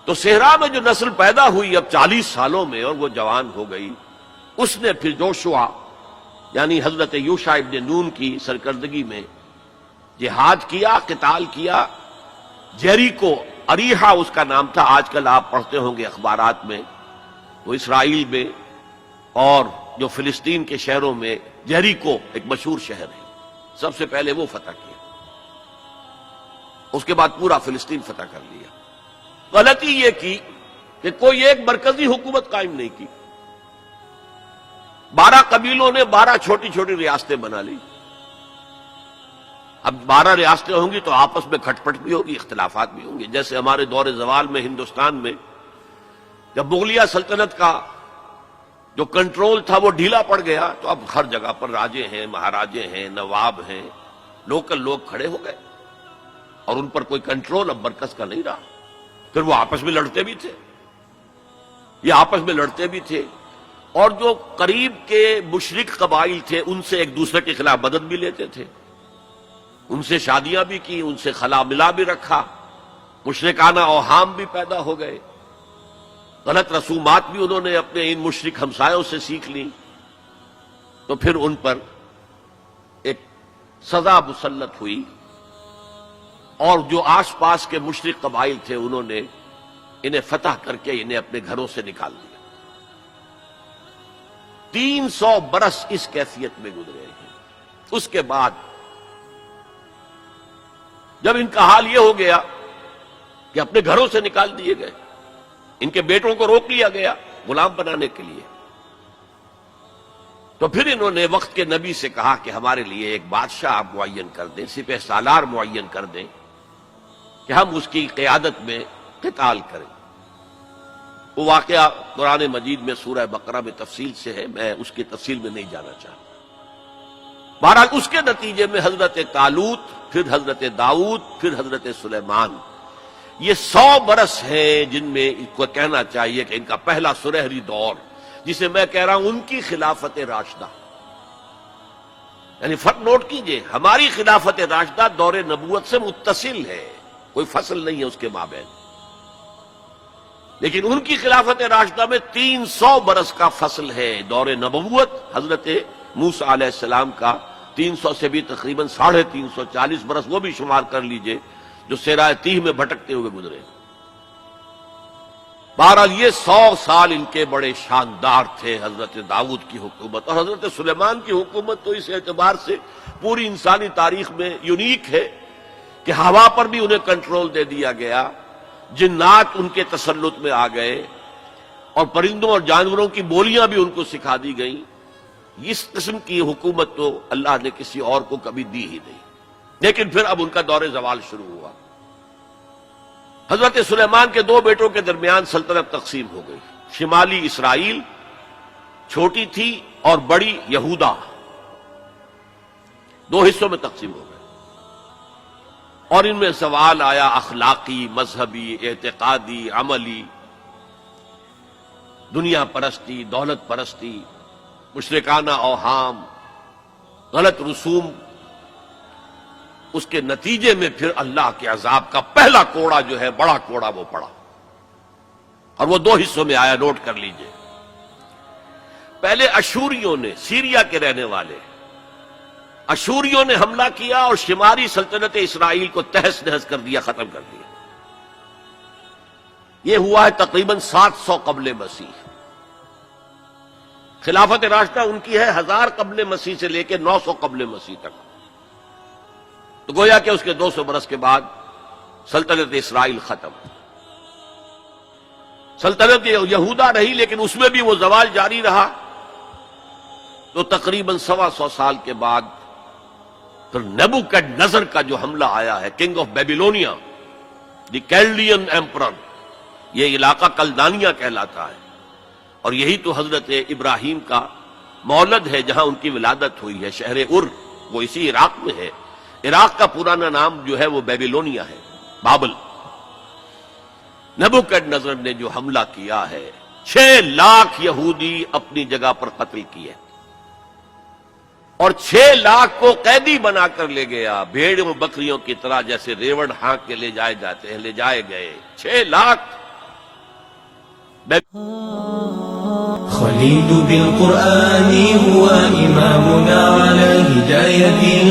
تو صحرا میں جو نسل پیدا ہوئی اب 40 سالوں میں اور وہ جوان ہو گئی، اس نے پھر جوشوا یعنی حضرت یوشع ابن نون کی سرکردگی میں جہاد کیا، قتال کیا۔ جیریکو، اریحا اس کا نام تھا، آج کل آپ پڑھتے ہوں گے اخبارات میں، وہ اسرائیل میں اور جو فلسطین کے شہروں میں جیریکو ایک مشہور شہر ہے، سب سے پہلے وہ فتح کیا، اس کے بعد پورا فلسطین فتح کر لیا۔ غلطی یہ کی کہ کوئی ایک مرکزی حکومت قائم نہیں کی، 12 قبیلوں نے 12 چھوٹی چھوٹی ریاستیں بنا لی۔ اب 12 ریاستیں ہوں گی تو آپس میں کھٹ پٹ بھی ہوگی، اختلافات بھی ہوں گے، جیسے ہمارے دور زوال میں ہندوستان میں جب مغلیہ سلطنت کا جو کنٹرول تھا وہ ڈھیلا پڑ گیا تو اب ہر جگہ پر راجے ہیں، مہاراجے ہیں، نواب ہیں، لوکل لوگ کھڑے ہو گئے اور ان پر کوئی کنٹرول اب مرکز کا نہیں رہا۔ پھر وہ آپس میں لڑتے بھی تھے، یہ آپس میں لڑتے بھی تھے، اور جو قریب کے مشرک قبائل تھے ان سے ایک دوسرے کے خلاف مدد بھی لیتے تھے، ان سے شادیاں بھی کی، ان سے خلا ملا بھی رکھا، مشرکانہ اوہام بھی پیدا ہو گئے، غلط رسومات بھی انہوں نے اپنے ان مشرک ہمسایوں سے سیکھ لی، تو پھر ان پر ایک سزا مسلط ہوئی، اور جو آس پاس کے مشرک قبائل تھے انہوں نے انہیں فتح کر کے انہیں اپنے گھروں سے نکال دیا۔ 300 برس اس کیفیت میں گزرے ہیں۔ اس کے بعد جب ان کا حال یہ ہو گیا کہ اپنے گھروں سے نکال دیے گئے، ان کے بیٹوں کو روک لیا گیا غلام بنانے کے لیے، تو پھر انہوں نے وقت کے نبی سے کہا کہ ہمارے لیے ایک بادشاہ آپ معین کر دیں، سپہ سالار معین کر دیں کہ ہم اس کی قیادت میں قتال کریں۔ وہ واقعہ قرآن مجید میں سورہ بقرہ میں تفصیل سے ہے، میں اس کی تفصیل میں نہیں جانا چاہتا۔ بہرحال اس کے نتیجے میں حضرت طالوت، پھر حضرت داؤد، پھر حضرت سلیمان، یہ 100 برس ہیں جن میں ان کو کہنا چاہیے کہ ان کا پہلا سنہری دور، جسے میں کہہ رہا ہوں ان کی خلافت راشدہ، یعنی فرق نوٹ کیجئے، ہماری خلافت راشدہ دور نبوت سے متصل ہے، کوئی فصل نہیں ہے اس کے مابین، لیکن ان کی خلافت راشدہ میں 300 برس کا فصل ہے۔ دور نبوت حضرت موسیٰ علیہ السلام کا 300 سے بھی تقریباً 350 برس، وہ بھی شمار کر لیجئے، جو صحرائے تیہ میں بھٹکتے ہوئے گزرے۔ بہرحال یہ 100 سال ان کے بڑے شاندار تھے، حضرت داؤد کی حکومت، اور حضرت سلیمان کی حکومت تو اس اعتبار سے پوری انسانی تاریخ میں یونیک ہے کہ ہوا پر بھی انہیں کنٹرول دے دیا گیا، جنات ان کے تسلط میں آ گئے، اور پرندوں اور جانوروں کی بولیاں بھی ان کو سکھا دی گئیں۔ اس قسم کی حکومت تو اللہ نے کسی اور کو کبھی دی ہی نہیں، لیکن پھر اب ان کا دور زوال شروع ہوا۔ حضرت سلیمان کے 2 بیٹوں کے درمیان سلطنت تقسیم ہو گئی، شمالی اسرائیل چھوٹی تھی اور بڑی یہودا، 2 حصوں میں تقسیم ہو گئے، اور ان میں سوال آیا اخلاقی، مذہبی، اعتقادی، عملی، دنیا پرستی، دولت پرستی، مشرکانہ اوہام، غلط رسوم۔ اس کے نتیجے میں پھر اللہ کے عذاب کا پہلا کوڑا جو ہے، بڑا کوڑا، وہ پڑا، اور وہ 2 حصوں میں آیا، نوٹ کر لیجئے۔ پہلے اشوریوں نے، سیریا کے رہنے والے اشوریوں نے حملہ کیا اور شمالی سلطنت اسرائیل کو تہس نہس کر دیا، ختم کر دیا۔ یہ ہوا ہے تقریباً 700 قبل مسیح۔ خلافت راشدہ ان کی ہے 1000 قبل مسیح سے لے کے 900 قبل مسیح تک، تو گویا کہ اس کے 200 برس کے بعد سلطنت اسرائیل ختم۔ سلطنت یہودا رہی، لیکن اس میں بھی وہ زوال جاری رہا، تو تقریباً 125 سال کے بعد پھر نیبوکڈنیزر کا جو حملہ آیا ہے، king of Babylonia, the Chaldean emperor, یہ علاقہ کلدانیہ کہلاتا ہے، اور یہی تو حضرت ابراہیم کا مولد ہے، جہاں ان کی ولادت ہوئی ہے، شہر ار، وہ اسی عراق میں ہے۔ عراق کا پرانا نام جو ہے وہ بیبیلونیا ہے، بابل۔ نیبوکڈنیزر نے جو حملہ کیا ہے، 6 لاکھ یہودی اپنی جگہ پر قتل کیے، اور 6 لاکھ کو قیدی بنا کر لے گیا، بھیڑ و بکریوں کی طرح، جیسے ریوڑ ہانک کے لے جائے جاتے ہیں، لے جائے گئے 6 لاکھ۔ میں خليل بالقرآن هو إمامنا على هداية